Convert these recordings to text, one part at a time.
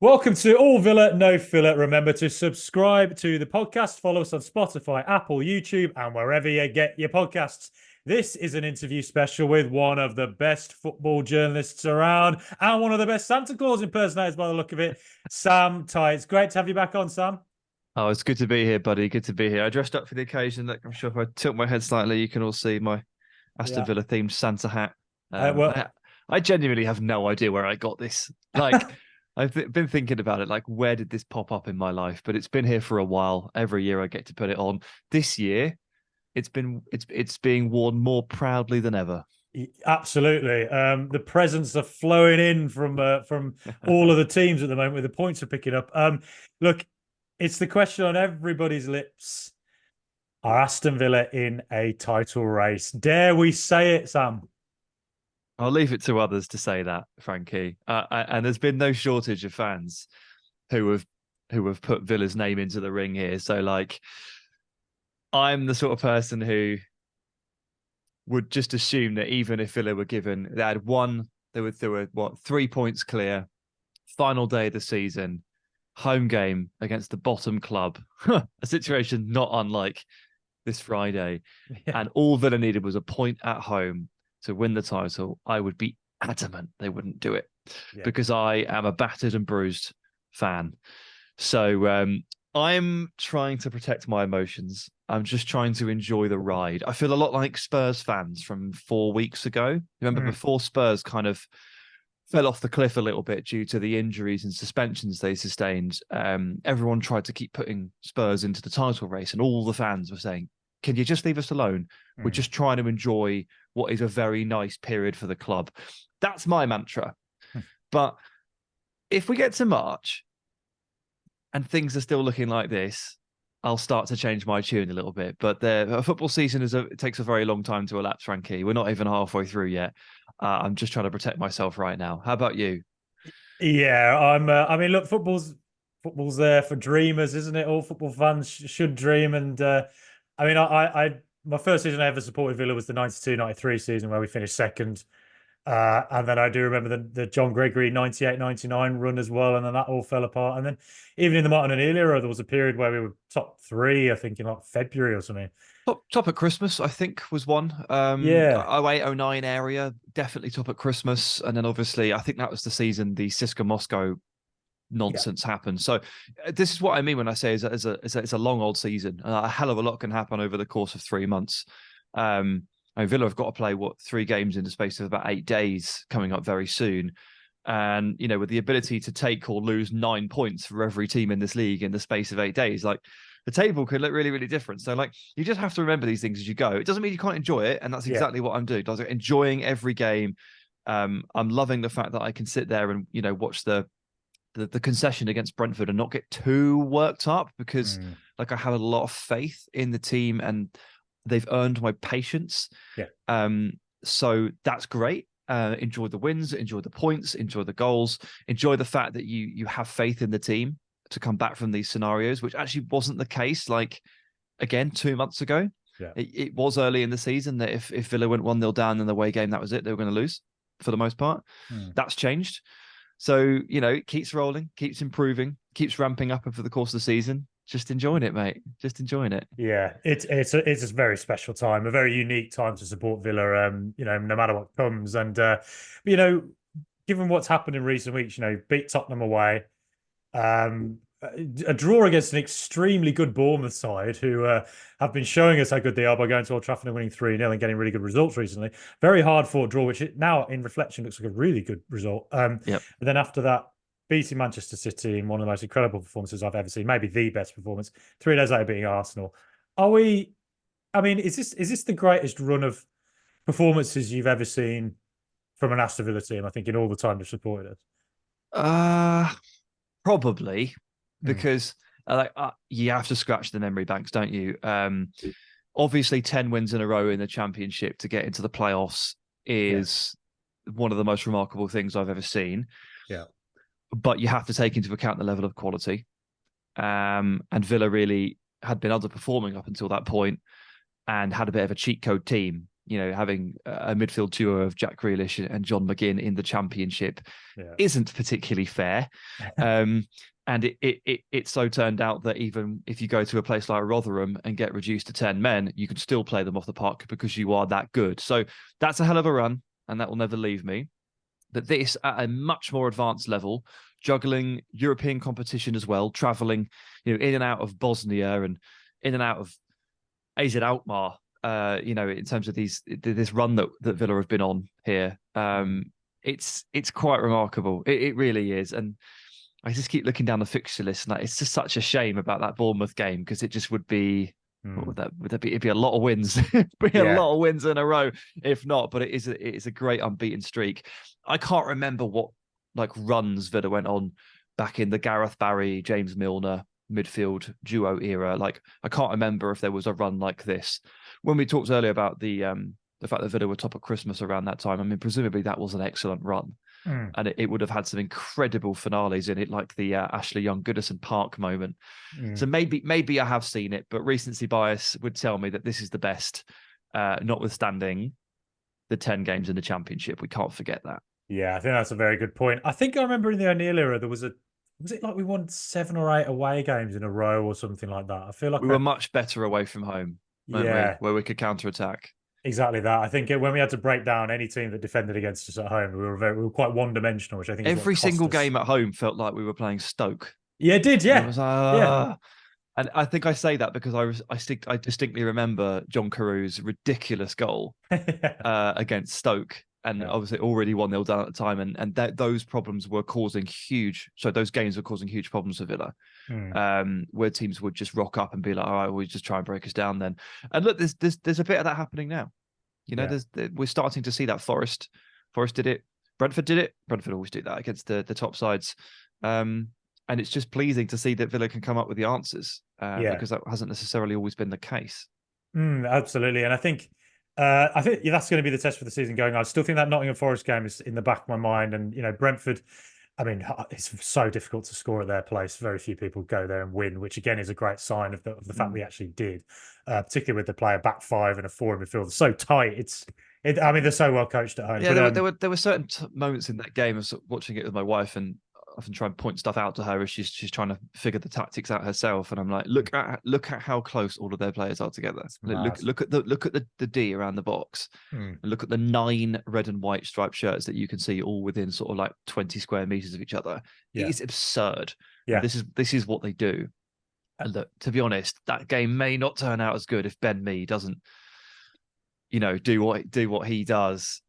Welcome to All Villa, No Filler. Remember to subscribe to the podcast, follow us on Spotify, Apple, YouTube, and wherever you get your podcasts. This is an interview special with one of the best football journalists around and one of the best Santa Claus impersonators by the look of it, Sam Tighe. It's great to have you back on, Sam. Oh, it's good to be here, buddy. Good to be here. I dressed up for the occasion. Like, I'm sure if I tilt my head slightly, you can all see my Aston Yeah. Villa themed Santa hat. Uh, Um, well, I, I genuinely have no idea where I got this. Like, been thinking about it. Like, where did this pop up in my life? But it's been here for a while. Every year I get to put it on. This year, it's being worn more proudly than ever. absolutely. The presents are flowing in from all of the teams at the moment with the points are picking up. Look, it's the question on everybody's lips. Are Aston Villa in a title race? Dare we say it, Sam? I'll leave it to others to say that, Frankie. And there's been no shortage of fans who have put Villa's name into the ring here. So like I'm the sort of person who would just assume that even if Villa were given they had one, they were what 3 points clear, final day of the season, home game against the bottom club, a situation not unlike this Friday, Yeah, and all Villa needed was a point at home to win the title, I would be adamant they wouldn't do it yeah. because I am a battered and bruised fan. So I'm trying to protect my emotions. I'm just trying to enjoy the ride. I feel a lot like Spurs fans from 4 weeks ago. Remember, Mm, before Spurs kind of fell off the cliff a little bit due to the injuries and suspensions they sustained. Everyone tried to keep putting Spurs into the title race, and all the fans were saying, "Can you just leave us alone? We're mm. just trying to enjoy what is a very nice period for the club." That's my mantra. But if we get to March and things are still looking like this, I'll start to change my tune a little bit. But the football season it takes a very long time to elapse, Frankie. We're not even halfway through yet. I'm just trying to protect myself right now. How about you? Yeah, I mean, look, football's there for dreamers, isn't it? All football fans should dream. And I mean, my first season I ever supported Villa was the 92-93 season where we finished second. And then I do remember the John Gregory 98-99 run as well, and then that all fell apart. And then even in the Martin O'Neill era, there was a period where we were top three, I think, in like February or something. Top at Christmas, I think, was one. Yeah, 08, 09 area, definitely top at Christmas. And then obviously, I think that was the season the Cisco Moscow yeah, nonsense happened. So this is what I mean when I say it's a long old season. A hell of a lot can happen over the course of 3 months. Villa have got to play what 3 games in the space of about 8 days coming up very soon. And with the ability to take or lose 9 points for every team in this league in the space of 8 days, like the table could look really, really different. So like you just have to remember these things as you go. It doesn't mean you can't enjoy it, and that's yeah. exactly what I'm doing. I was enjoying every game. I'm loving the fact that I can sit there and watch the concession against Brentford and not get too worked up because Mm, like I have a lot of faith in the team and they've earned my patience. yeah. Um, so that's great. Enjoy the wins, enjoy the points, enjoy the goals, enjoy the fact that you have faith in the team to come back from these scenarios, which actually wasn't the case. Like again, 2 months ago, Yeah. it was early in the season that if Villa went 1-0 down in the away game, that was it. They were going to lose for the most part. Mm. That's changed. So, it keeps rolling, keeps improving, keeps ramping up over the course of the season. Just enjoying it, mate. Just enjoying it. Yeah, it's a very special time, a very unique time to support Villa. No matter what comes, and you know, given what's happened in recent weeks, beat Tottenham away, a draw against an extremely good Bournemouth side who have been showing us how good they are by going to Old Trafford and winning 3-0 and getting really good results recently. Very hard fought draw, which now in reflection looks like a really good result. Yep. But then after that, beating Manchester City in one of the most incredible performances I've ever seen, maybe the best performance, 3 days later beating Arsenal. Are we, I mean, is this the greatest run of performances you've ever seen from an Aston Villa team? I think in all the time they've supported us. Uh Probably Hmm. because you have to scratch the memory banks, don't you? Obviously 10 wins in a row in the championship to get into the playoffs Yeah, is one of the most remarkable things I've ever seen. yeah, But you have to take into account the level of quality. And Villa really had been underperforming up until that point and had a bit of a cheat code team having a midfield duo of Jack Grealish and John McGinn in the Championship isn't particularly fair. And it so turned out that even if you go to a place like Rotherham and get reduced to 10 men, you can still play them off the park because you are that good. So that's a hell of a run, and that will never leave me. But this, at a much more advanced level, juggling European competition as well, travelling in and out of Bosnia and in and out of AZ Alkmaar, in terms of this run that Villa have been on here. It's quite remarkable. It really is. And I just keep looking down the fixture list, and it's just such a shame about that Bournemouth game, because it just would be, what would that be? It'd be a lot of wins. It'd be a lot of wins in a row, if not. But it is a great unbeaten streak. I can't remember what runs Villa went on back in the Gareth Barry, James Milner midfield duo era. I can't remember if there was a run like this. When we talked earlier about the fact that Villa were top of Christmas around that time, I mean, presumably that was an excellent run. And it would have had some incredible finales in it, like the Ashley Young Goodison Park moment. So maybe I have seen it, but recency bias would tell me that this is the best, notwithstanding the 10 games in the Championship. We can't forget that. Yeah, I think that's a very good point. I think I remember in the O'Neill era, was it like we won 7 or 8 away games in a row or something like that? I feel like we were much better away from home, weren't we? Where we could counter-attack. Exactly that. I think when we had to break down any team that defended against us at home, we were quite one-dimensional, which I think every single game at home felt like we were playing Stoke. Yeah, it did. Yeah, it was like, And I think I say that because I distinctly remember John Carew's ridiculous goal against Stoke, and obviously already 1-0 down at the time, and those problems were causing huge. So those games were causing huge problems for Villa, where teams would just rock up and be like, "All right, we'll just try and break us down then." And look, there's a bit of that happening now. We're starting to see that. Forest did it. Brentford did it. Brentford always do that against the top sides. And it's just pleasing to see that Villa can come up with the answers, because that hasn't necessarily always been the case. Absolutely. And I think that's going to be the test for the season going on. I still think that Nottingham Forest game is in the back of my mind. And, Brentford, I mean, it's so difficult to score at their place. Very few people go there and win, which again is a great sign of the fact we actually did, particularly with the player back 5 and a 4 in midfield. So tight. I mean, they're so well coached at home. Yeah, but, there were certain moments in that game. I was watching it with my wife, and often try and point stuff out to her as she's trying to figure the tactics out herself, and I'm like, look at how close all of their players are together. Look at the D around the box, and look at the 9 red and white striped shirts that you can see all within sort of like 20 square meters of each other. It is absurd. Yeah, this is what they do. And look, to be honest, that game may not turn out as good if Ben Mee doesn't, do what he does.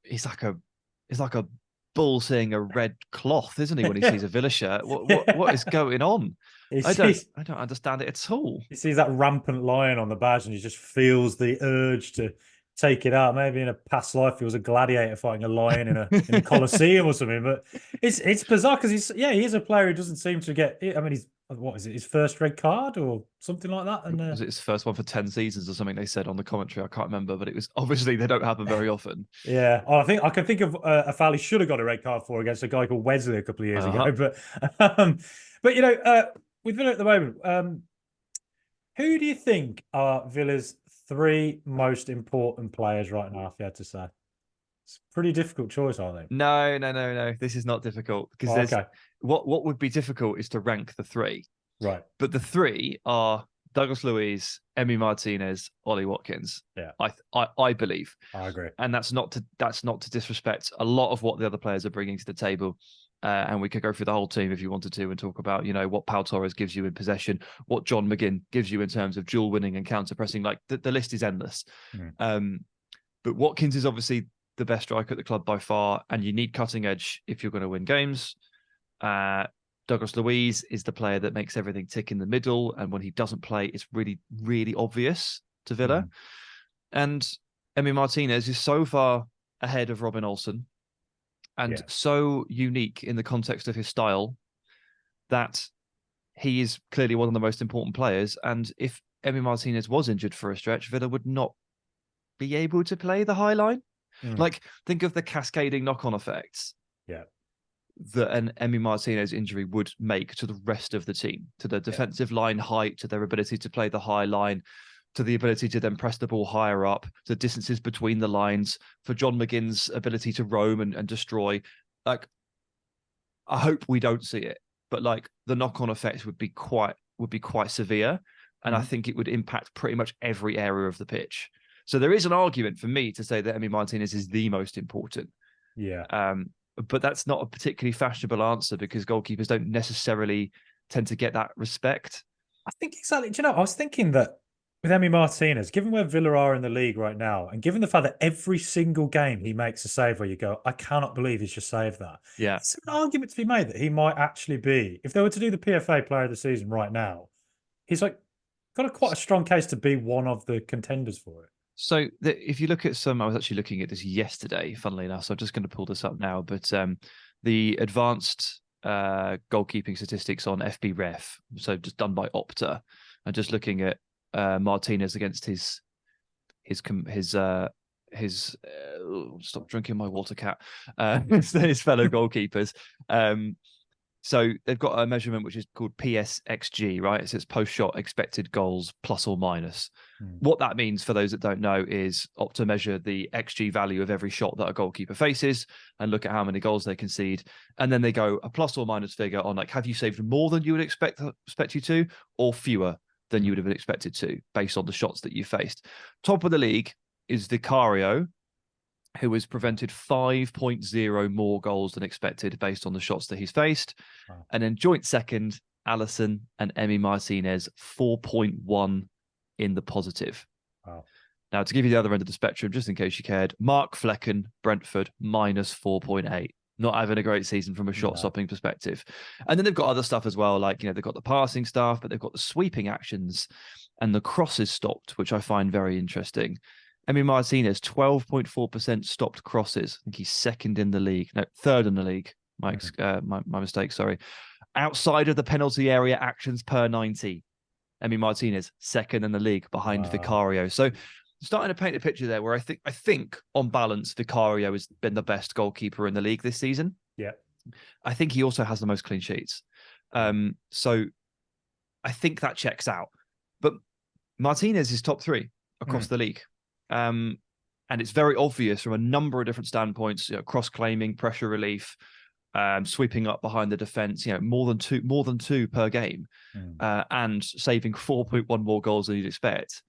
He's like a bull seeing a red cloth, isn't he, when he sees a Villa shirt? What is going on? I don't understand it at all. He sees that rampant lion on the badge, and he just feels the urge to take it out. Maybe in a past life he was a gladiator fighting a lion in a Colosseum or something. But it's bizarre because he is a player who doesn't seem to get. I mean, what is it? His first red card or something like that? And was it his first one for 10 seasons or something? They said on the commentary. I can't remember, but it was obviously they don't happen very often. Yeah, I think I can think of a foul he should have got a red card for against a guy called Wesley a couple of years ago. But with Villa at the moment, who do you think are Villa's 3 most important players right now? If you had to say, it's a pretty difficult choice, I think. No. This is not difficult because what would be difficult is to rank the 3. Right. But the 3 are Douglas Luiz, Emi Martinez, Ollie Watkins. Yeah. I believe. I agree. And that's not to disrespect a lot of what the other players are bringing to the table. And we could go through the whole team if you wanted to and talk about, what Pau Torres gives you in possession, what John McGinn gives you in terms of dual winning and counter pressing. Like the list is endless. But Watkins is obviously the best striker at the club by far, and you need cutting edge if you're going to win games. Douglas Luiz is the player that makes everything tick in the middle, and when he doesn't play, it's really, really obvious to Villa. And Emi Martinez is so far ahead of Robin Olsen and so unique in the context of his style that he is clearly one of the most important players. And if Emi Martinez was injured for a stretch, Villa would not be able to play the high line. Like, think of the cascading knock-on effects that an Emi Martinez injury would make to the rest of the team, to the defensive line height, to their ability to play the high line, to the ability to then press the ball higher up, to distances between the lines, for John McGinn's ability to roam and destroy. Like, I hope we don't see it, but like the knock-on effects would be quite severe, and I think it would impact pretty much every area of the pitch. So there is an argument for me to say that Emi Martinez is the most important. Yeah. But that's not a particularly fashionable answer, because goalkeepers don't necessarily tend to get that respect. I think exactly. Do you know, I was thinking that with Emi Martinez, given where Villa are in the league right now, and given the fact that every single game he makes a save where you go, I cannot believe he's just saved that. Yeah. It's an argument to be made that he might actually be, if they were to do the PFA Player of the Season right now, he's like got quite a strong case to be one of the contenders for it. So if you look at I was actually looking at this yesterday, funnily enough, so I'm just going to pull this up now, but the advanced goalkeeping statistics on FBref, so just done by Opta, and just looking at Martinez against his stop drinking my water, cat, his fellow goalkeepers. So they've got a measurement which is called PSXG, right? So it's post-shot expected goals plus or minus. What that means, for those that don't know, is Opta measure the XG value of every shot that a goalkeeper faces and look at how many goals they concede. And then they go a plus or minus figure on, like, have you saved more than you would expect you to, or fewer than you would have been expected to, based on the shots that you faced. Top of the league is Vicario, who has prevented 5.0 more goals than expected based on the shots that he's faced. Wow. And then joint second, Alisson and Emi Martinez, 4.1 in the positive. Wow. Now, to give you the other end of the spectrum, just in case you cared, Mark Flecken, Brentford, minus 4.8. Not having a great season from a shot-stopping perspective. And then they've got other stuff as well, like, they've got the passing stuff, but they've got the sweeping actions and the crosses stopped, which I find very interesting. Emi Martinez, 12.4% stopped crosses. I think he's second in the league. No, third in the league. My mistake, sorry. Outside of the penalty area, actions per 90. Emi Martinez, second in the league, behind Vicario. So starting to paint a picture there where I think on balance, Vicario has been the best goalkeeper in the league this season. Yeah. I think he also has the most clean sheets. So I think that checks out. But Martinez is top 3 across the league. And it's very obvious from a number of different standpoints, cross-claiming, pressure relief, sweeping up behind the defense, more than two per game, and saving 4.1 more goals than you'd expect.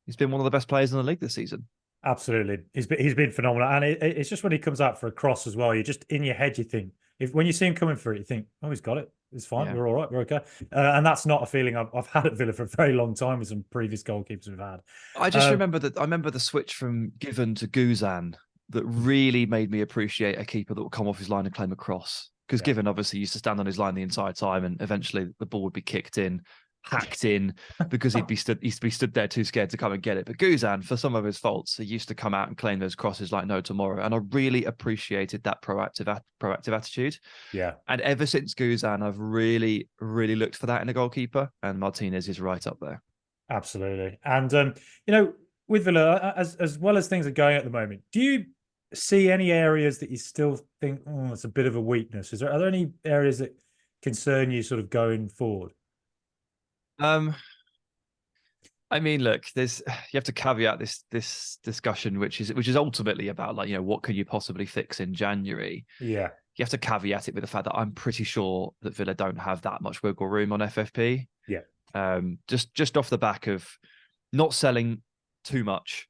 He's been one of the best players in the league this season. Absolutely. He's been phenomenal. And it's just when he comes out for a cross as well, you just, in your head, you think, when you see him coming for it, you think, oh, he's got it. It's fine. Yeah. We're all right. We're okay. And that's not a feeling I've had at Villa for a very long time with some previous goalkeepers we've had. I just remember the switch from Given to Guzan that really made me appreciate a keeper that would come off his line and claim a cross. Because Given obviously used to stand on his line the entire time, and eventually the ball would be kicked in, hacked in, because he'd be stood there too scared to come and get it. But Guzan, for some of his faults, he used to come out and claim those crosses like no tomorrow. And I really appreciated that proactive attitude. Yeah. And ever since Guzan, I've really, really looked for that in a goalkeeper, and Martinez is right up there. Absolutely. And with Villa, as well as things are going at the moment, do you see any areas that you still think, it's a bit of a weakness? Are there any areas that concern you sort of going forward? I mean, look, you have to caveat this discussion, which is ultimately about, like, what can you possibly fix in January? Yeah. You have to caveat it with the fact that I'm pretty sure that Villa don't have that much wiggle room on FFP. Yeah. Just off the back of not selling too much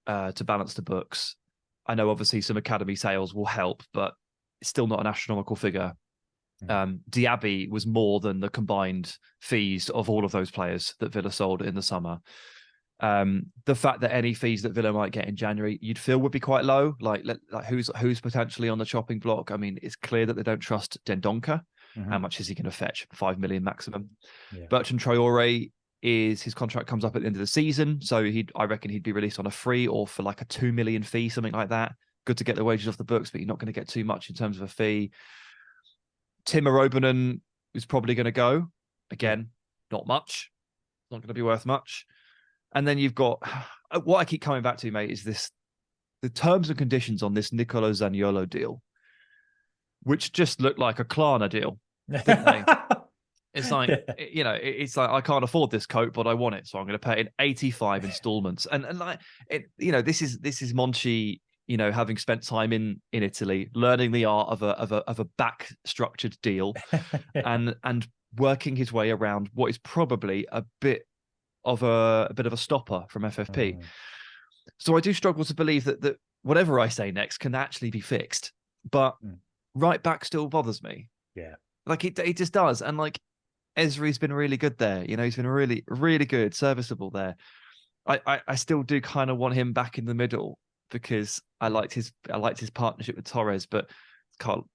to balance the books. I know obviously some academy sales will help, but it's still not an astronomical figure. Diaby was more than the combined fees of all of those players that Villa sold in the summer. The fact that any fees that Villa might get in January, you'd feel would be quite low. Like who's potentially on the chopping block? I mean, it's clear that they don't trust Dendoncker. How much is he going to fetch? 5 million maximum. Yeah. Bertrand Traore, his contract comes up at the end of the season, so I reckon he'd be released on a free or for like a 2 million fee, something like that. Good to get the wages off the books, but you're not going to get too much in terms of a fee. Timo Robertson is probably going to go. Again, not much. Not going to be worth much. And then you've got, what I keep coming back to, mate, is the terms and conditions on this Nicolo Zaniolo deal, which just looked like a Klarna deal, didn't they? It's like, Yeah. it's like, I can't afford this coat, but I want it, so I'm going to pay it in 85 installments. And like this is Monchi, having spent time in Italy, learning the art of a back structured deal, Yeah. and working his way around what is probably a bit of a stopper from FFP. Mm, So I do struggle to believe that whatever I say next can actually be fixed. But mm. right back still bothers me. Yeah. Like it just does. And like Esri's been really good there. He's been really, really good, serviceable there. I still do kind of want him back in the middle because I liked his partnership with Torres, but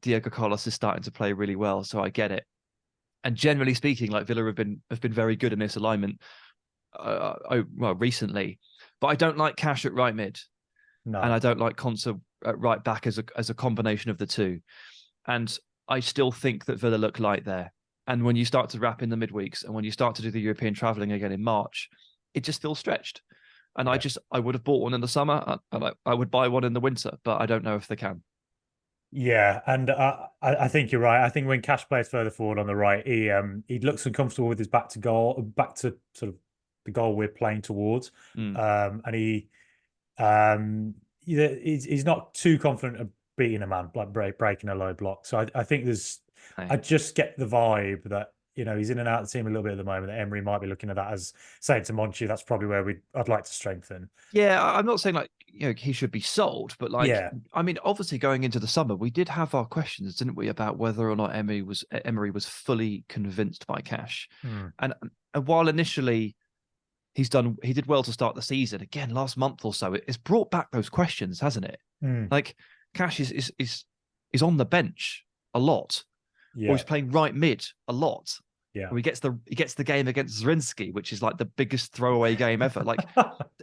Diego Carlos is starting to play really well, so I get it. And generally speaking, like Villa have been very good in this alignment recently. But I don't like Cash at right mid, and No. I don't like Konsa at right back as a combination of the two. And I still think that Villa look light there. And when you start to wrap in the midweeks and when you start to do the European travelling again in March, it just feels stretched. And Yeah. I would have bought one in the summer and I would buy one in the winter, but I don't know if they can. Yeah, and I think you're right. I think when Cash plays further forward on the right, he looks uncomfortable with his back to goal, back to sort of the goal we're playing towards, Mm. and he's not too confident of beating a man like breaking a low block. So I think I just get the vibe that he's in and out of the team a little bit at the moment. That Emery might be looking at that as saying to Monchi, that's probably where I'd like to strengthen. Yeah, I'm not saying like he should be sold, but like Yeah. I mean, obviously going into the summer, we did have our questions, didn't we, about whether or not Emery was fully convinced by Cash, Mm. and while initially he did well to start the season, again last month or so, it's brought back those questions, hasn't it? Mm. Like Cash is on the bench a lot, or Yeah. he's playing right mid a lot. Yeah. Or he gets the game against Zielinski, which is like the biggest throwaway game ever. Like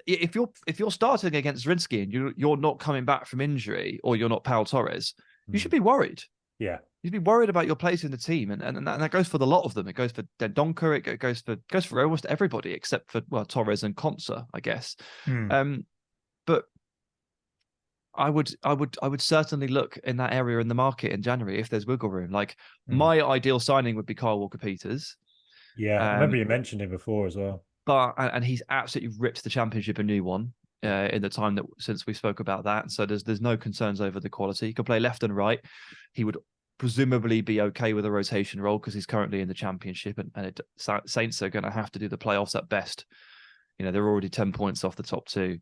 if you're starting against Zielinski and you're not coming back from injury, or you're not Pau Torres, you should Mm. be worried. Yeah. You'd be worried about your place in the team, and that goes for the lot of them. It goes for Dendoncker, it goes for almost everybody except for Torres and Konsa, I guess. Mm. But I would certainly look in that area in the market in January if there's wiggle room. Like Mm. my ideal signing would be Kyle Walker-Peters. Yeah, I remember you mentioned him before as well. And he's absolutely ripped the championship a new one in the time that since we spoke about that. So there's no concerns over the quality. He can play left and right. He would presumably be okay with a rotation role because he's currently in the championship, and Saints are going to have to do the playoffs at best. They're already 10 points off the top two.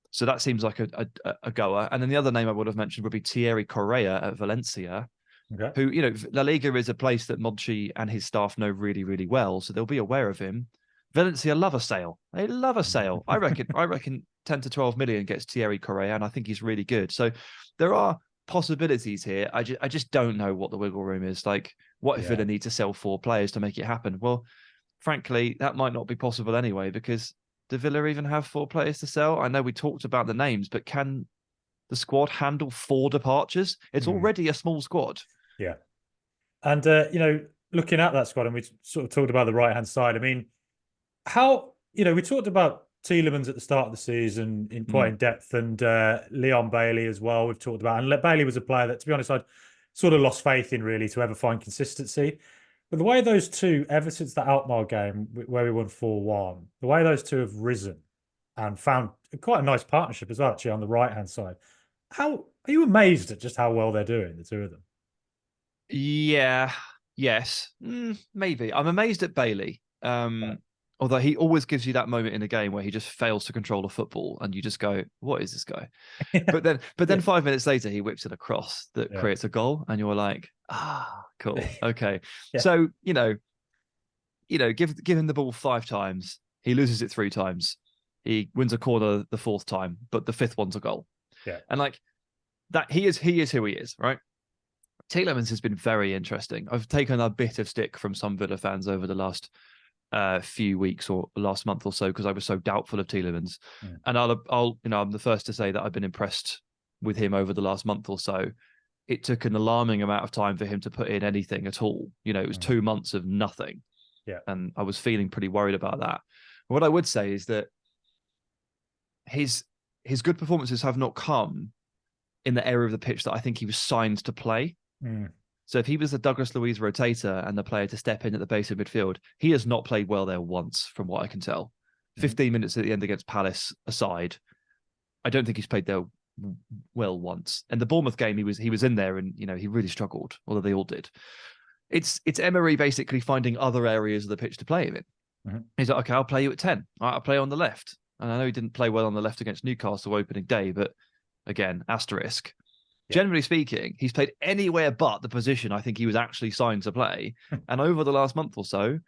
So that seems like a goer. And then the other name I would have mentioned would be Thierry Correa at Valencia, Okay. who, La Liga is a place that Monchi and his staff know really, really well. So they'll be aware of him. Valencia love a sale. They love a sale. I reckon 10 to 12 million gets Thierry Correa, and I think he's really good. So there are possibilities here. I just don't know what the wiggle room is. Like, what if Villa need to sell 4 players to make it happen? Well, frankly, that might not be possible anyway, because do Villa even have 4 players to sell? I know we talked about the names, but can the squad handle 4 departures? It's already a small squad. Yeah. And, looking at that squad, and we sort of talked about the right-hand side, I mean, we talked about Tielemans at the start of the season in quite in depth, and Leon Bailey as well, we've talked about. And Bailey was a player that, to be honest, I'd sort of lost faith in really to ever find consistency. But the way those two, ever since that Alkmaar game where we won 4-1, the way those two have risen and found quite a nice partnership as well, actually, on the right-hand side. How are you amazed at just how well they're doing, the two of them? Yeah, yes, maybe. I'm amazed at Bailey. Although he always gives you that moment in a game where he just fails to control a football, and you just go, "What is this guy?" But then 5 minutes later, he whips it across that creates a goal, and you're like, cool, okay. So give him the ball 5 times, he loses it 3 times, he wins a corner the 4th time, but the 5th one's a goal. Yeah, and like that, he is who he is, right? Tielemans has been very interesting. I've taken a bit of stick from some Villa fans over the last few weeks or last month or so because I was so doubtful of Tielemans. And I'm the first to say that I've been impressed with him over the last month or so. It took an alarming amount of time for him to put in anything at all. It was 2 months of nothing. Yeah. And I was feeling pretty worried about that. What I would say is that his good performances have not come in the area of the pitch that I think he was signed to play. So if he was the Douglas Luiz rotator and the player to step in at the base of midfield, he has not played well there once, from what I can tell. 15 minutes at the end against Palace aside, I don't think he's played there well once. And the Bournemouth game, he was in there, and he really struggled, although they all did. It's Emery basically finding other areas of the pitch to play him in. Mm-hmm. He's like, okay, I'll play you at 10. I'll play on the left. And I know he didn't play well on the left against Newcastle opening day, but again, asterisk. Yeah. Generally speaking, he's played anywhere but the position I think he was actually signed to play. And over the last month or so,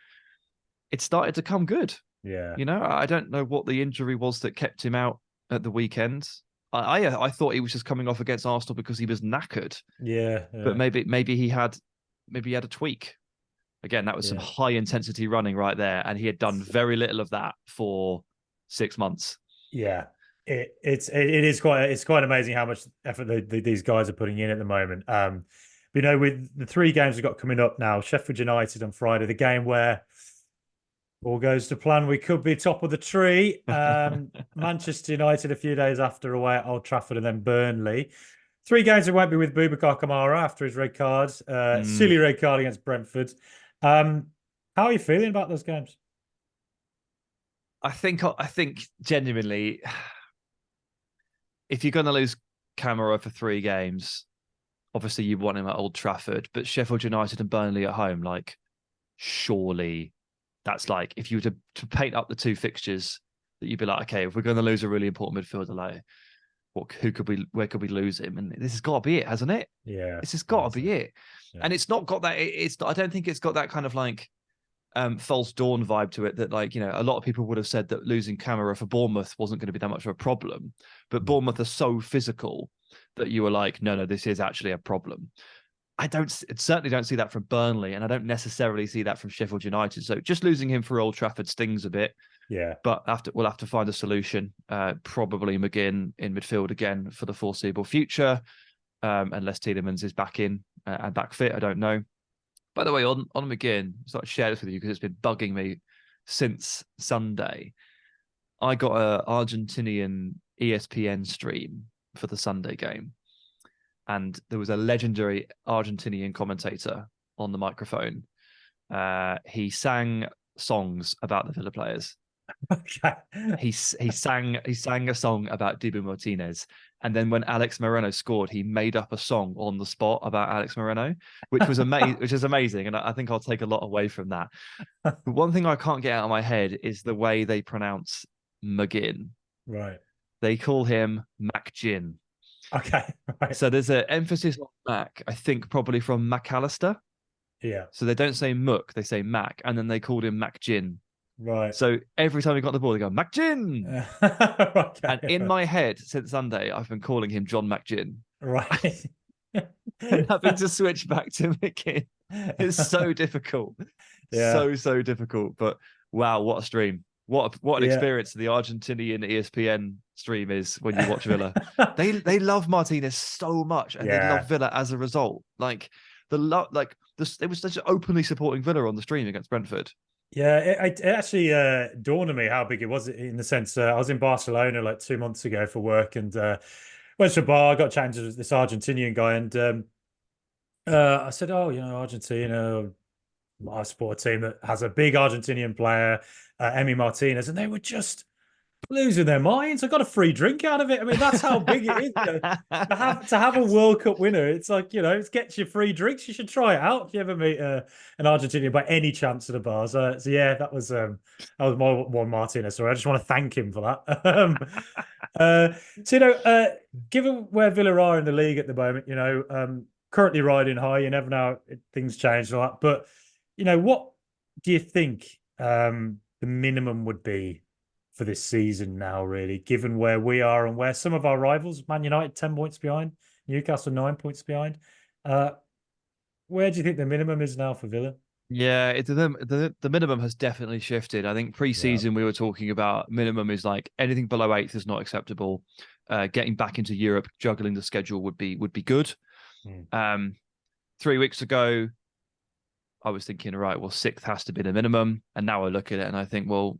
it started to come good. Yeah. I don't know what the injury was that kept him out at the weekend. I thought he was just coming off against Arsenal because he was knackered. Yeah. But maybe he had a tweak. Again, that was some high intensity running right there, and he had done very little of that for 6 months. Yeah. It is quite amazing how much effort these guys are putting in at the moment. With the 3 games we've got coming up now, Sheffield United on Friday, the game where all goes to plan, we could be top of the tree. Manchester United a few days after away at Old Trafford, and then Burnley. 3 games we won't be with Boubacar Kamara after his red card, silly red card against Brentford. How are you feeling about those games? I think genuinely, if you're going to lose Kamara for 3 games, obviously you want him at Old Trafford, but Sheffield United and Burnley at home, like, surely that's like, if you were to paint up the 2 fixtures, that you'd be like, okay, if we're going to lose a really important midfielder, like, where could we lose him? And this has got to be it, hasn't it? Yeah, this has got to be it. Yeah. And it's not got that. I don't think it's got that kind of like false dawn vibe to it that, like, a lot of people would have said that losing Kamara for Bournemouth wasn't going to be that much of a problem, but Bournemouth are so physical that you were like, no, this is actually a problem. I certainly don't see that from Burnley, and I don't necessarily see that from Sheffield United. So just losing him for Old Trafford stings a bit. Yeah, but we'll have to find a solution. Probably McGinn in midfield again for the foreseeable future, unless Tielemans is back in and back fit. I don't know. By the way, on McGinn, I thought I'd share this with you because it's been bugging me since Sunday. I got an Argentinian ESPN stream for the Sunday game, and there was a legendary Argentinian commentator on the microphone. He sang songs about the Villa players. Okay. He sang a song about Dibu Martinez, and then when Alex Moreno scored, he made up a song on the spot about Alex Moreno, which was which is amazing, and I think I'll take a lot away from that. But one thing I can't get out of my head is the way they pronounce McGinn. Right. They call him MacGinn. Okay. Right. So there's an emphasis on Mac, I think probably from McAllister. Yeah. So they don't say Muck, they say Mac, and then they called him MacGinn. Right. So every time he got the ball, they go, MacGinn. Okay. And in my head, since Sunday, I've been calling him John MacGinn. Right. And having to switch back to McGinn is so difficult. Yeah. So difficult. But wow, what a stream. What an experience the Argentinian ESPN stream is when you watch Villa. They love Martinez so much, and they love Villa as a result. Like it was such openly supporting Villa on the stream against Brentford. Yeah, it actually dawned on me how big it was, in the sense I was in Barcelona like 2 months ago for work, and went to a bar, got chatting to this Argentinian guy, and I said, Argentina, I support a team that has a big Argentinian player, Emi Martinez, and they were just losing their minds. I got a free drink out of it. I mean, that's how big it is. To have a World Cup winner, it's like, it gets you free drinks. You should try it out if you ever meet an Argentinian by any chance at a bar. So yeah, that was my one Martinez story. I just want to thank him for that. Given where Villa are in the league at the moment, currently riding high, you never know, things change and all that. But what do you think the minimum would be for this season now, really, given where we are and where some of our rivals, Man United 10 points behind, Newcastle 9 points behind? Where do you think the minimum is now for Villa? Yeah, the minimum has definitely shifted. I think pre-season we were talking about minimum is like anything below 8th is not acceptable. Getting back into Europe, juggling the schedule would be good. 3 weeks ago, I was thinking, right, well, 6th has to be the minimum. And now I look at it and I think, well,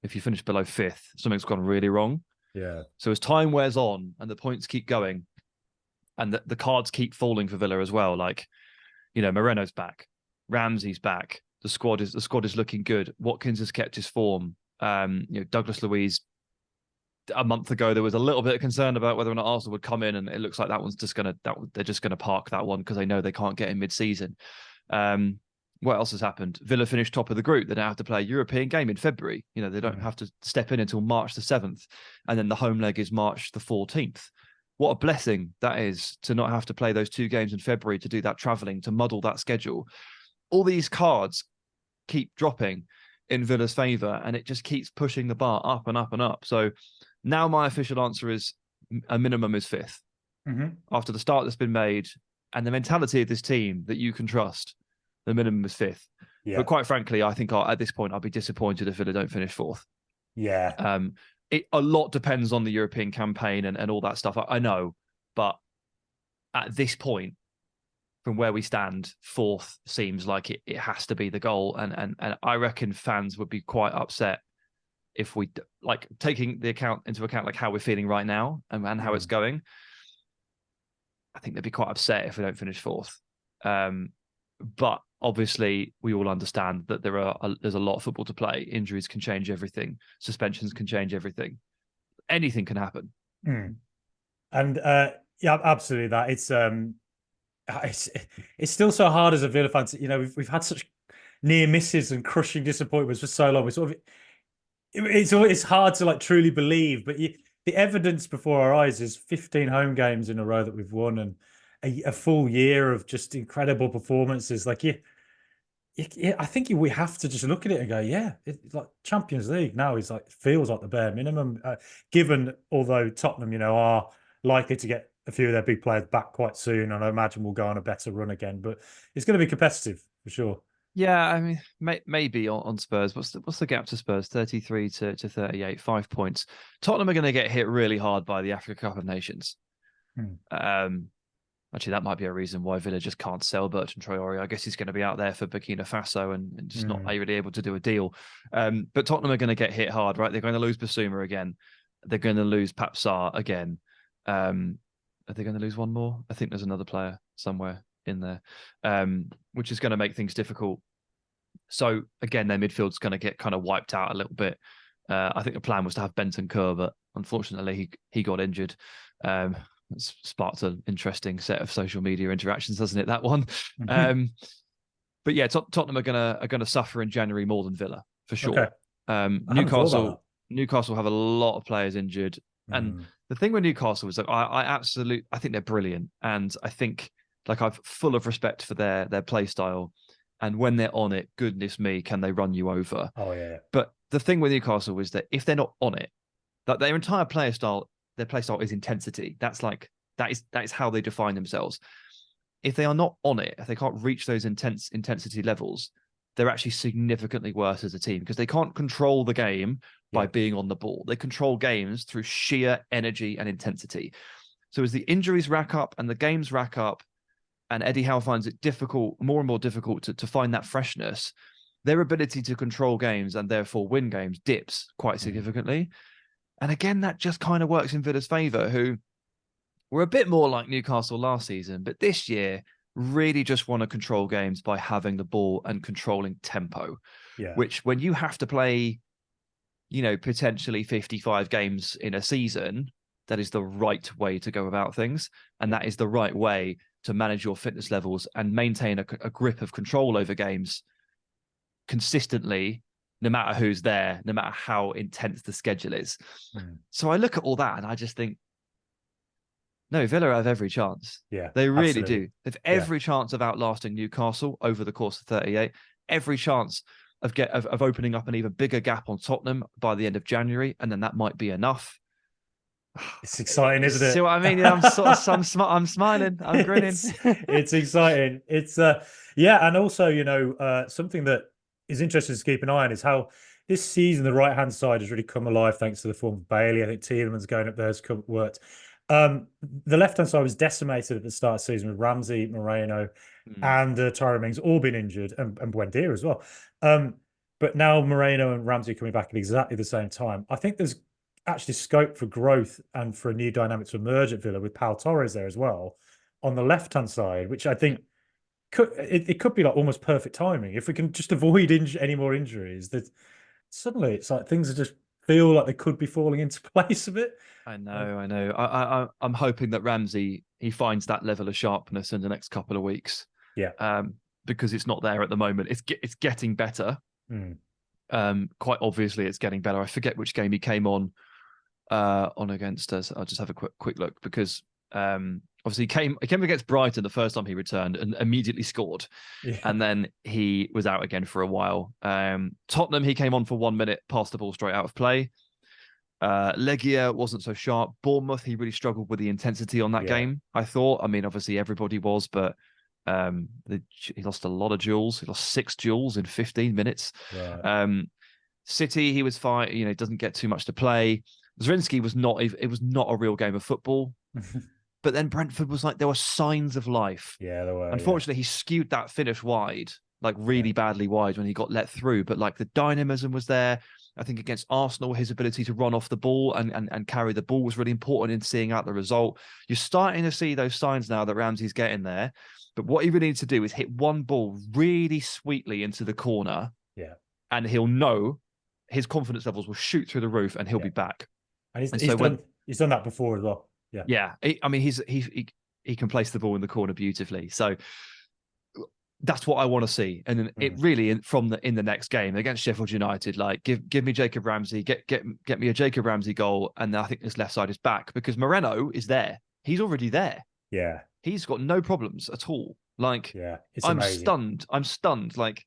if you finish below 5th, something's gone really wrong. Yeah. So as time wears on and the points keep going and the cards keep falling for Villa as well, like Moreno's back, Ramsey's back. The squad is looking good. Watkins has kept his form. Douglas Luiz. A month ago, there was a little bit of concern about whether or not Arsenal would come in, and it looks like they're just gonna park that one because they know they can't get in mid-season. What else has happened? Villa finished top of the group. They now have to play a European game in February. They don't have to step in until March the 7th, and then the home leg is March the 14th. What a blessing that is to not have to play those 2 games in February, to do that travelling, to muddle that schedule. All these cards keep dropping in Villa's favour, and it just keeps pushing the bar up and up and up. So now my official answer is a minimum is 5th. After the start that's been made and the mentality of this team that you can trust, the minimum is 5th. Yeah. But quite frankly, I think at this point I'll be disappointed if Villa don't finish 4th. Yeah. A lot depends on the European campaign and all that stuff. I know, but at this point, from where we stand, 4th seems like it has to be the goal, and I reckon fans would be quite upset if we, like, taking into account like how we're feeling right now and how it's going. I think they'd be quite upset if we don't finish 4th. But obviously, we all understand that there's a lot of football to play. Injuries can change everything. Suspensions can change everything. Anything can happen. And yeah, absolutely. That it's still so hard as a Villa fan to, we've had such near misses and crushing disappointments for so long. It's hard to like truly believe, but the evidence before our eyes is 15 home games in a row that we've won, and a full year of just incredible performances. Like I think we have to just look at it and go, yeah, it's like Champions League now is like, feels like the bare minimum. Given, although Tottenham, are likely to get a few of their big players back quite soon, and I imagine we'll go on a better run again. But it's going to be competitive for sure. Yeah, I mean, maybe on Spurs. What's the gap to Spurs? 33 to 38, 5 points. Tottenham are going to get hit really hard by the Africa Cup of Nations. Actually, that might be a reason why Villa just can't sell Bertrand Traore. I guess he's going to be out there for Burkina Faso and just not really able to do a deal. But Tottenham are going to get hit hard, right? They're going to lose Basuma again. They're going to lose Pape Sarr again. Are they going to lose one more? I think there's another player somewhere in there, which is going to make things difficult. So again, their midfield's going to get kind of wiped out a little bit. I think the plan was to have Bentancur, but unfortunately he got injured. It's sparked an interesting set of social media interactions, hasn't it? That one. But yeah, Tottenham are gonna suffer in January more than Villa for sure. Okay. Newcastle have a lot of players injured, and the thing with Newcastle is that I think they're brilliant, and I think I've full of respect for their play style, and when they're on it, goodness me, can they run you over? Oh yeah. But the thing with Newcastle is that if they're not on it, that their entire player style. Their play style is intensity. That is how they define themselves. If they are not on it, if they can't reach those intensity levels, they're actually significantly worse as a team because they can't control the game by being on the ball. They control games through sheer energy and intensity. So as the injuries rack up and the games rack up, and Eddie Howe finds it more and more difficult to find that freshness, their ability to control games and therefore win games dips quite significantly. And again, that just kind of works in Villa's favour, who were a bit more like Newcastle last season, but this year really just want to control games by having the ball and controlling tempo. Yeah. Which, when you have to play, potentially 55 games in a season, that is the right way to go about things. And that is the right way to manage your fitness levels and maintain a grip of control over games consistently, no matter who's there, no matter how intense the schedule is. So I look at all that and I just think, no, Villa have every chance. Yeah, they really do. They've every chance of outlasting Newcastle over the course of 38. Every chance of opening up an even bigger gap on Tottenham by the end of January, and then that might be enough. It's exciting, isn't it? See what I mean? Yeah, I'm smiling. I'm grinning. It's exciting. It's and also something that is interesting to keep an eye on is how this season the right hand side has really come alive thanks to the form of Bailey. I think Tielemans going up there has worked. The left hand side was decimated at the start of the season with Ramsey, Moreno, and Tyrone Mings all been injured, and Buendia as well. But now Moreno and Ramsey coming back at exactly the same time. I think there's actually scope for growth and for a new dynamic to emerge at Villa with Pau Torres there as well on the left hand side, which I think it could be like almost perfect timing if we can just avoid any more injuries. That suddenly it's like things are just feel like they could be falling into place a bit. I Uh, know, I know. I'm hoping that Ramsey he finds that level of sharpness in the next couple of weeks, yeah. because it's not there at the moment. It's getting better. Mm. Quite obviously, it's getting better. I forget which game he came on against us. I'll just have a quick look because obviously he came against Brighton the first time he returned and immediately scored, Yeah. and then he was out again for a while. Tottenham, he came on for 1 minute, passed the ball straight out of play. Legia wasn't so sharp. Bournemouth, he really struggled with the intensity on that Yeah. game, I thought. I mean, obviously everybody was, but he lost a lot of duels. He lost 6 duels in 15 minutes. Right. City, he was fine. You know, he doesn't get too much to play. Zielinski was not. It was not a real game of football. But then Brentford was like there were signs of life. Yeah, there were. Unfortunately, he skewed that finish wide, like really badly wide when he got let through. But like the dynamism was there. I think against Arsenal, his ability to run off the ball and carry the ball was really important in seeing out the result. You're starting to see those signs now that Ramsey's getting there. But what he really needs to do is hit one ball really sweetly into the corner. Yeah. And he'll know his confidence levels will shoot through the roof and he'll be back. And And so he's done that before as well. Yeah. Yeah. I mean, he can place the ball in the corner beautifully. So that's what I want to see. And then it really in the next game against Sheffield United, like give me Jacob Ramsey, get me a Jacob Ramsey goal, and I think this left side is back because Moreno is there. He's already there. Yeah. He's got no problems at all. Like, yeah, it's I'm amazing. stunned. I'm stunned. Like,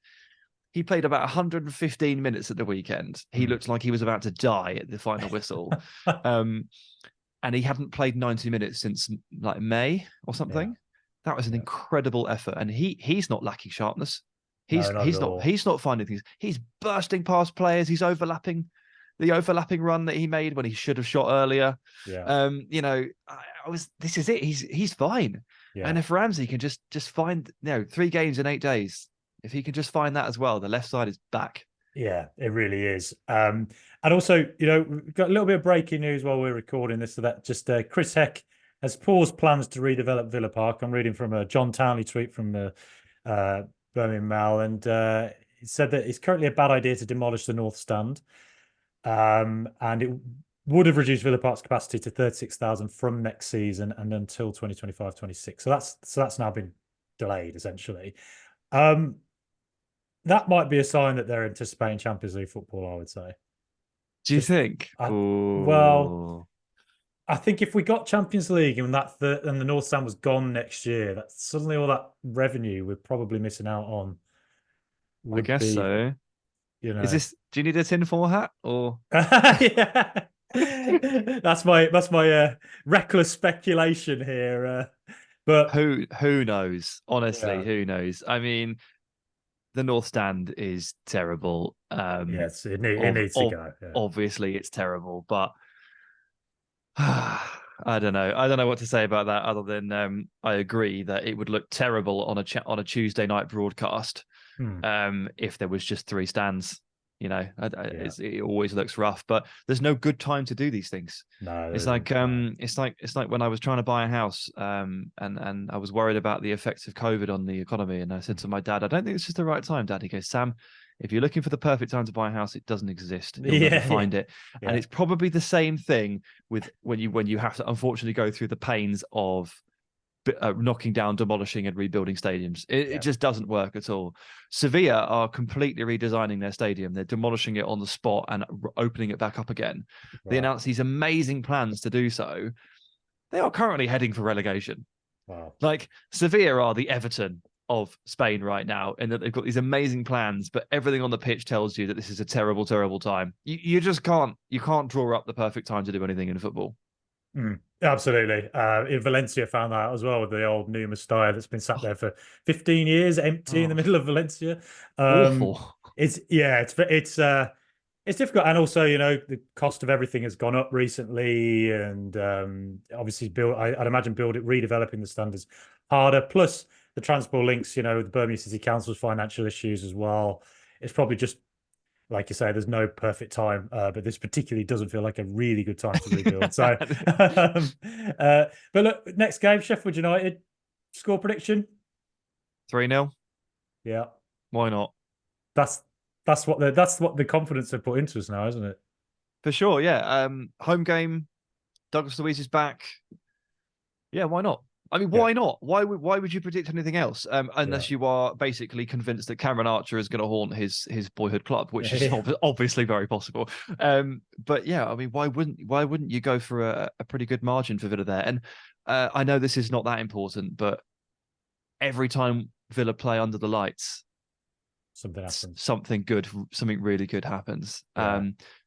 he played about 115 minutes at the weekend. He looked like he was about to die at the final whistle. And he hadn't played 90 minutes since like May or something. Yeah. That was an incredible effort. And he's not lacking sharpness. No, not at all. He's not finding things. He's bursting past players. He's overlapping the overlapping run that he made when he should have shot earlier. Yeah. You know, this is it. He's fine. Yeah. And if Ramsey can just find, 3 games in 8 days, if he can just find that as well, the left side is back. Yeah, it really is. And also, we've got a little bit of breaking news while we're recording this. So that just Chris Heck has paused plans to redevelop Villa Park. I'm reading from a John Townley tweet from the Birmingham Mail, and he said that it's currently a bad idea to demolish the North Stand, and it would have reduced Villa Park's capacity to 36,000 from next season and until 2025-26. So that's now been delayed essentially. That might be a sign that they're anticipating Champions League football, I would say. Do you think? Well, I think if we got Champions League and and the North Stand was gone next year, that suddenly all that revenue we're probably missing out on. I guess so. Is this? Do you need a tinfoil hat or? Yeah. That's my reckless speculation here. But who knows? Honestly, who knows? I mean, the North Stand is terrible. Yes, it needs to go. Yeah. Obviously, it's terrible, but I don't know. I don't know what to say about that other than I agree that it would look terrible on a Tuesday night broadcast if there was just 3 stands. It always looks rough, but there's no good time to do these things. No, it's like when I was trying to buy a house, and I was worried about the effects of COVID on the economy, and I said to my dad, "I don't think this is the right time, Dad." He goes, "Sam, if you're looking for the perfect time to buy a house, it doesn't exist. You'll never find it." Yeah. And it's probably the same thing with when you have to unfortunately go through the pains of knocking down, demolishing, and rebuilding stadiums. It just doesn't work at all. Sevilla are completely redesigning their stadium. They're demolishing it on the spot and opening it back up again. Right. They announced these amazing plans to do so. They are currently heading for relegation. Wow. Like Sevilla are the Everton of Spain right now, in that they've got these amazing plans, but everything on the pitch tells you that this is a terrible, terrible time. You just can't draw up the perfect time to do anything in football. Absolutely. In Valencia found that out as well with the old new Mestalla that's been sat there for 15 years, empty in the middle of Valencia. Awful. It's difficult, and also the cost of everything has gone up recently, and obviously I'd imagine redeveloping the stand is harder. Plus the transport links, the Birmingham City Council's financial issues as well. It's probably just, like you say, there's no perfect time, but this particularly doesn't feel like a really good time to rebuild. So, but look, next game, Sheffield United, score prediction? 3-0. Yeah, Why not? that's that's what the confidence they put into us now, isn't it? For sure, yeah. Home game, Douglas Luiz is back. Yeah, why not? I mean, Yeah, why not? Why would you predict anything else? yeah, Unless you are basically convinced that Cameron Archer is going to haunt his boyhood club, which is yeah. obviously very possible. But yeah, I mean, why wouldn't you go for a pretty good margin for Villa there? And I know this is not that important, but every time Villa play under the lights, Something happens. something really good happens. Yeah.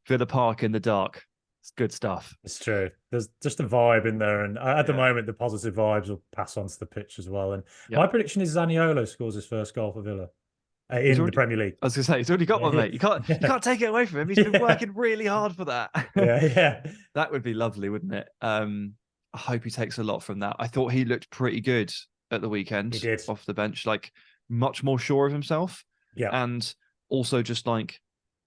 Villa Park in the dark, it's good stuff. It's true. There's just a vibe in there, and at the Yeah, moment, the positive vibes will pass on to the pitch as well. And yeah. my prediction is Zaniolo scores his first goal for Villa He's in the already. Premier League. I was gonna say he's already got one, Yeah, mate. You yeah, can't take it away from him. He's been yeah, working really hard for that. yeah, yeah. That would be lovely, wouldn't it? I hope he takes a lot from that. I thought he looked pretty good at the He weekend did. off the bench, like much more sure of himself, Yeah, and also just like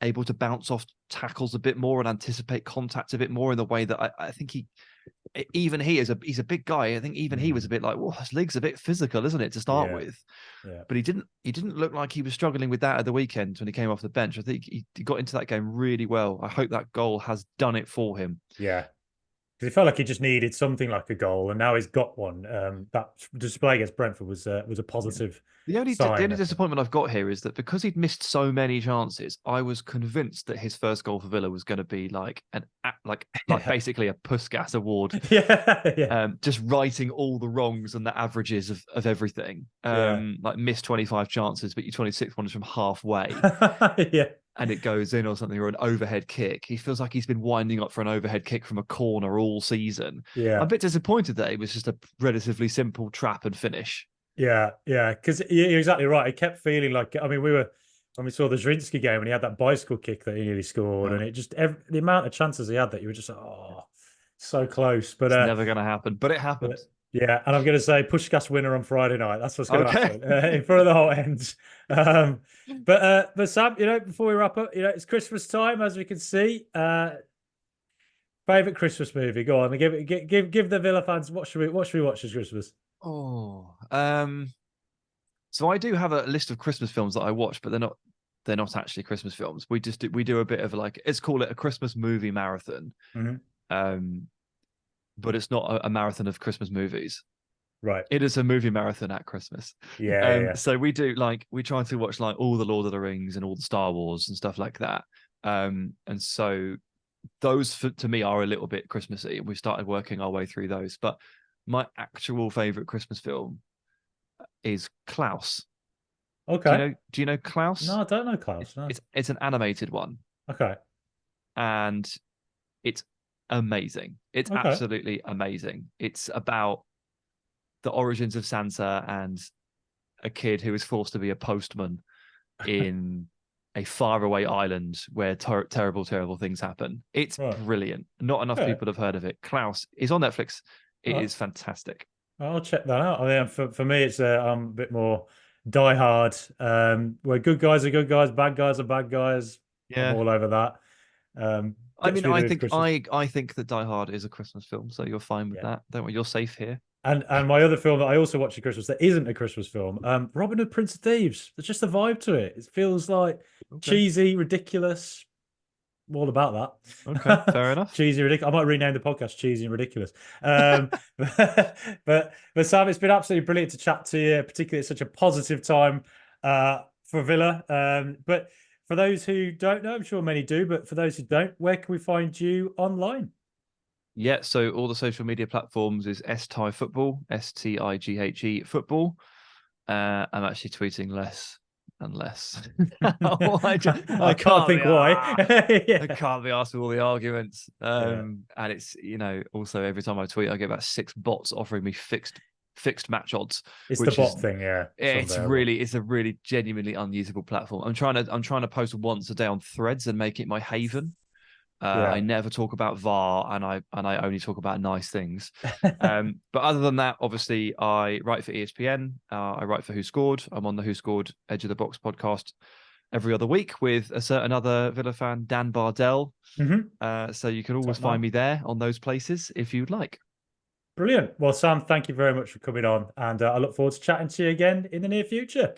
able to bounce off tackles a bit more and anticipate contact a bit more in the way that I think he's a big guy. I think even he was a bit like, well, his leg's a bit physical, isn't it, to start yeah, with? yeah, But he didn't look like he was struggling with that at the weekend when he came off the bench. I think he got into that game really well. I hope that goal has done it for him. yeah. Because he felt like he just needed something like a goal, and now he's got one. That display against Brentford was a Yeah. positive The only sign, I think. disappointment I've got here is that because he'd missed so many chances, I was convinced that his first goal for Villa was going to be like like Yeah, basically a Puskas award, yeah, yeah, just righting all the wrongs and the averages of everything. yeah, Like missed 25 chances, but your 26th one is from halfway. yeah, And it goes in or something, or an overhead kick. He feels like he's been winding up for an overhead kick from a corner all season. I'm yeah. a bit disappointed that it was just a relatively simple trap and finish. Yeah, yeah, because you're exactly right. It kept feeling like, I mean, we were when we saw the Zielinski game and he had that bicycle kick that he nearly scored, and Oh, it just the amount of chances he had that you were just like, oh, so close. it's never going to happen, but it happened. But yeah, and I'm going to say Pushkas winner on Friday night. That's what's going to Okay. happen in front of the whole end. But Sam, before we wrap up, it's Christmas time, as we can see. Favorite Christmas movie? Go on, give the Villa fans what should we watch this Christmas? Oh, so I do have a list of Christmas films that I watch, but they're not actually Christmas films. We do a bit of like, let's call it a Christmas movie marathon. Mhm. But it's not a marathon of Christmas movies. Right. It is a movie marathon at Christmas. Yeah, yeah. So we try to watch like all the Lord of the Rings and all the Star Wars and stuff like that. And so those to me are a little bit Christmassy, and we started working our way through those. But my actual favorite Christmas film is Klaus. Okay. Do you know Klaus? No, I don't know Klaus. No. It's an animated one, Okay. and it's amazing. It's Okay. absolutely amazing. It's about the origins of Santa and a kid who is forced to be a postman in a faraway island where terrible, terrible things happen. It's Right. brilliant. Not enough Okay. people have heard of it. Klaus is on Netflix. All It right. is fantastic. I'll check that out. I mean, for me, it's I'm a bit more die hard. Where good guys are good guys, bad guys are bad guys. I'm Yeah. all over that. I Gets mean, me I through think Christmas. I think that Die Hard is a Christmas film, so you're fine with Yeah. that. Don't worry, you're safe here. And my other film that I also watch at Christmas that isn't a Christmas film, Robin Hood, Prince of Thieves. There's just a vibe to it. It feels like Okay. cheesy, ridiculous. I'm all about that. Okay. Fair enough. Cheesy, ridiculous. I might rename the podcast "Cheesy and Ridiculous." But Sam, it's been absolutely brilliant to chat to you. Particularly at such a positive time for Villa. But for those who don't know, I'm sure many do. But for those who don't, where can we find you online? Yeah, so all the social media platforms is STighe Football, STIGHE Football. I'm actually tweeting less and less. I can't think why. I Yeah, can't be asked with all the arguments. yeah. And it's also every time I tweet, I get about 6 bots offering me fixed match odds, It's the which is bot thing. Yeah, it's unbearable. a really genuinely unusable platform. I'm trying to post once a day on Threads and make it my haven. I Yeah. never talk about VAR, and I only talk about nice things. But other than that, obviously, I write for ESPN. I write for Who Scored. I'm on the Who Scored Edge of the Box podcast every other week with a certain other Villa fan, Dan Bardell. Mhm. So you can always Top find man. me there on those places if you'd like. Brilliant. Well, Sam, thank you very much for coming on, and I look forward to chatting to you again in the near future.